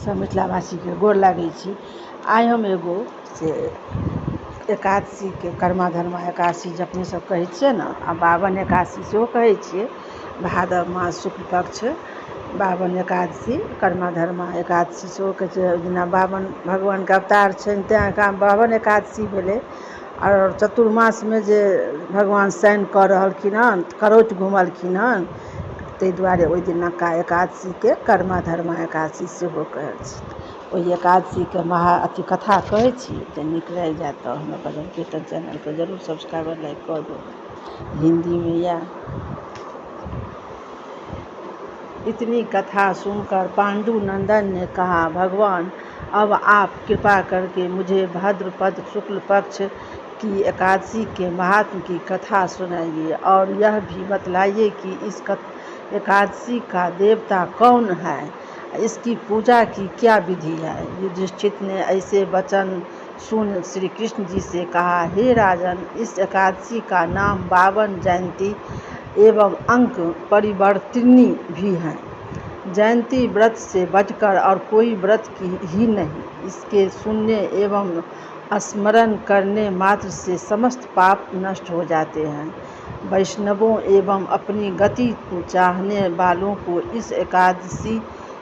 सब मिथिलावासी के गोर लागै छी। आइ हम एगो से एकादशी के कर्मा धर्मा एकादशी जे अपने सब कहै छियै ने, आ बावन एकादशी सेहो कहै छियै। भादव मास शुक्ल पक्ष बावन एकादशी कर्मा धर्मा एकादशी सेहो कहै छै। ओहि दिना बावन भगवानके अवतार छनि, तेँ एकरा बावन एकादशी भेलै। आओर चतुर्मासमे जे भगवान शयन कऽ रहलखिन हँ, करौट घुमलखिन हँ, ताहि दुआरे ओहि दिनका एकादशीके कर्मा धर्मा एकादशी सेहो कहै छै। ओहि एकादशीके कथा कहै छी, तऽ नीक लागि जायत तऽ हमर भजन कीर्तन चैनलके जरूर सब्सक्राइब और लाइक कऽ दो। हिंदी में यह इतनी कथा सुनकर पांडु नंदन ने कहा, भगवान अब आप कृपा करके मुझे भाद्रपद शुक्ल पक्ष की एकादशी के महात्म की कथा सुनाइए और यह भी बतलाइए कि इस एकादशी का देवता कौन है, इसकी पूजा की क्या विधि है। युधिष्ठिर ने ऐसे वचन सुन श्री कृष्ण जी से कहा, हे राजन, इस एकादशी का नाम बावन जयंती एवं अंक परिवर्तिनी भी है। जयंती व्रत से बढ़कर और कोई व्रत की ही नहीं। इसके सुनने एवं स्मरण करने मात्र से समस्त पाप नष्ट हो जाते हैं। वैष्णवों एवं अपनी गति चाहने वालों को इस एकादशी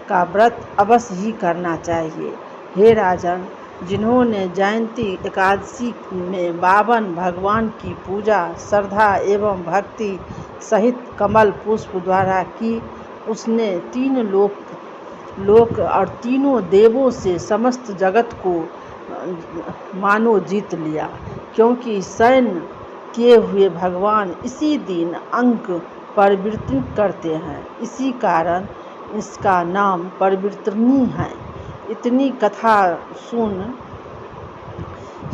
का व्रत अवश्य ही करना चाहिए। हे राजन, जिन्होंने जयंती एकादशी में बावन भगवान की पूजा श्रद्धा एवं भक्ति सहित कमल पुष्प द्वारा की, उसने तीन लोक और तीनों देवों से समस्त जगत को मानो जीत लिया। क्योंकि शयन किए हुए भगवान इसी दिन अंक परिवर्तित करते हैं, इसी कारण इसका नाम परिवर्तनी है। इतनी कथा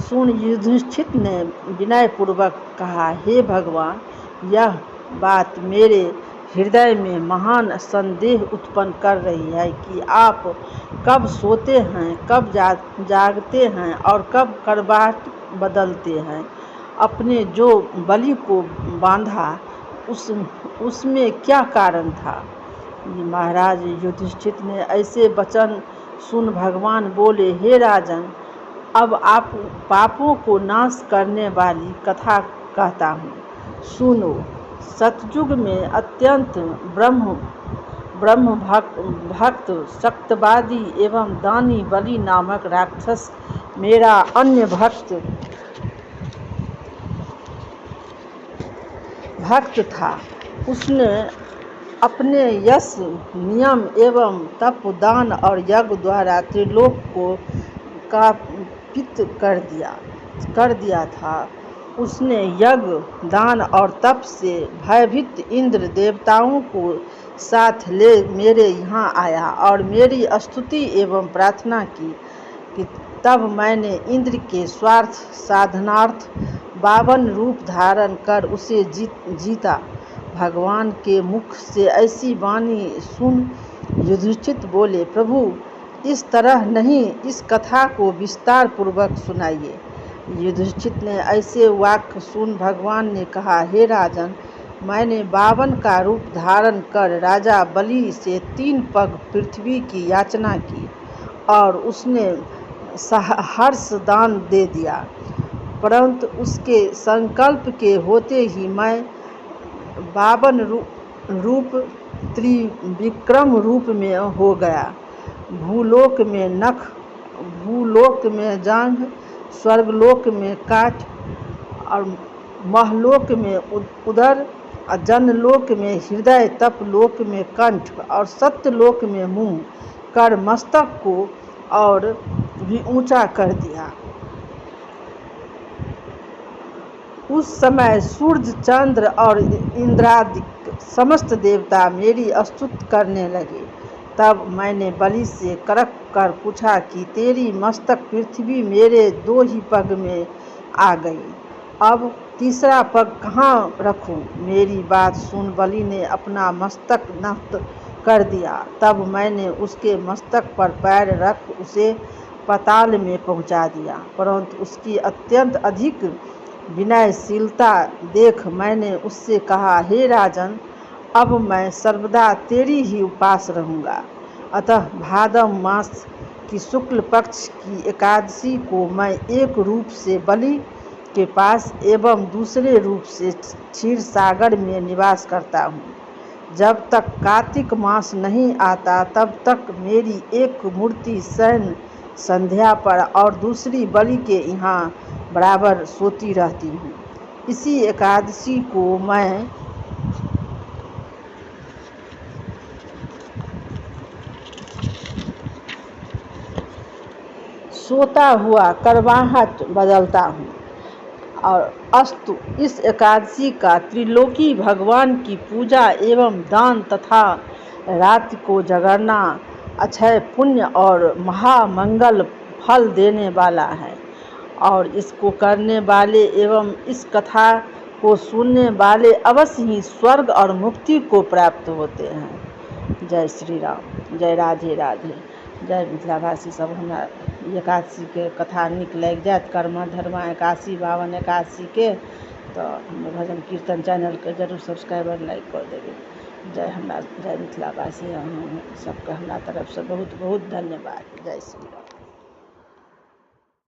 सुन युधिष्ठिर ने विनय पूर्वक कहा, हे भगवान, यह बात मेरे हृदय में महान संदेह उत्पन्न कर रही है कि आप कब सोते हैं, कब जागते हैं और कब करवट बदलते हैं। अपने जो बलि को बांधा उसमें क्या कारण था। महाराज युधिष्ठिर ने ऐसे वचन सुन भगवान बोले, हे राजन, अब आप पापों को नाश करने वाली कथा कहता हूँ, सुनो। सतयुग में अत्यंत ब्रह्म भक्त शक्तवादी एवं दानी बलि नामक राक्षस मेरा अन्य भक्त था। उसने अपने यश, नियम एवं तप, दान और यज्ञ द्वारा त्रिलोक को कापित कर दिया था। उसने यज्ञ, दान और तप से भयभीत इंद्र देवताओं को साथ ले मेरे यहाँ आया और मेरी स्तुति एवं प्रार्थना की। तब मैंने इंद्र के स्वार्थ साधनार्थ 52 रूप धारण कर उसे जीता। भगवान के मुख से ऐसी वाणी सुन युधिष्ठिर बोले, प्रभु, इस तरह नहीं, इस कथा को विस्तार पूर्वक सुनाइए। युधिष्ठिर ने ऐसे वाक्य सुन भगवान ने कहा, हे राजन, मैंने 52 का रूप धारण कर राजा बलि से 3 पग पृथ्वी की याचना की और उसने हर्ष दान दे दिया। परंतु उसके संकल्प के होते ही मैं 52 रूप त्रिविक्रम रूप में हो गया। भूलोक में नख, भूलोक में जांघ, स्वर्गलोक में काठ और महलोक में उदर, जनलोक में हृदय, तपलोक में कंठ और सत्यलोक में मुंह कर मस्तक को और भी ऊंचा कर दिया। उस समय सूर्य, चंद्र और इंद्रादि समस्त देवता मेरी स्तुति करने लगे। तब मैंने बलि से करक कर पूछा कि तेरी मस्तक पृथ्वी मेरे 2 ही पग में आ गई, अब तीसरा पग कहाँ रखूं। मेरी बात सुन बलि ने अपना मस्तक नत कर दिया। तब मैंने उसके मस्तक पर पैर रख उसे पाताल में पहुंचा दिया। परंतु उसकी अत्यंत अधिक विनयशीलता देख मैंने उससे कहा, हे राजन, अब मैं सर्वदा तेरी ही उपास रहूँगा। अतः भादव मास कि शुक्ल पक्ष की एकादशी को मैं एक रूप से बलि के पास एवं दूसरे रूप से क्षीर सागर में निवास करता हूँ। जब तक कार्तिक मास नहीं आता तब तक मेरी एक मूर्ति शयन संध्या पर और दूसरी बलि के यहाँ बराबर सोती रहती हूँ। इसी एकादशी को मैं सोता हुआ करवाहट बदलता हूँ। और अस्तु, इस एकादशी का त्रिलोकी भगवान की पूजा एवं दान तथा रात को जगरना अक्षय पुण्य और महामंगल फल देने वाला है और इसको करने वाले एवं इस कथा को सुनने वाले अवश्य ही स्वर्ग और मुक्ति को प्राप्त होते हैं। जय श्री राम, जय राधे राधे, जय मिथिलाभाषी सब। हमरा एकादशी के कथा नीक लग जात, कर्मा धर्मा एकादशी 52 एकादशी के, तो भजन कीर्तन चैनल के जरूर सब्सक्राइबर लाइक कर देबै। जय मिथिलाभाषी, सबके हमरा तरफ से बहुत बहुत धन्यवाद। जय श्री राम।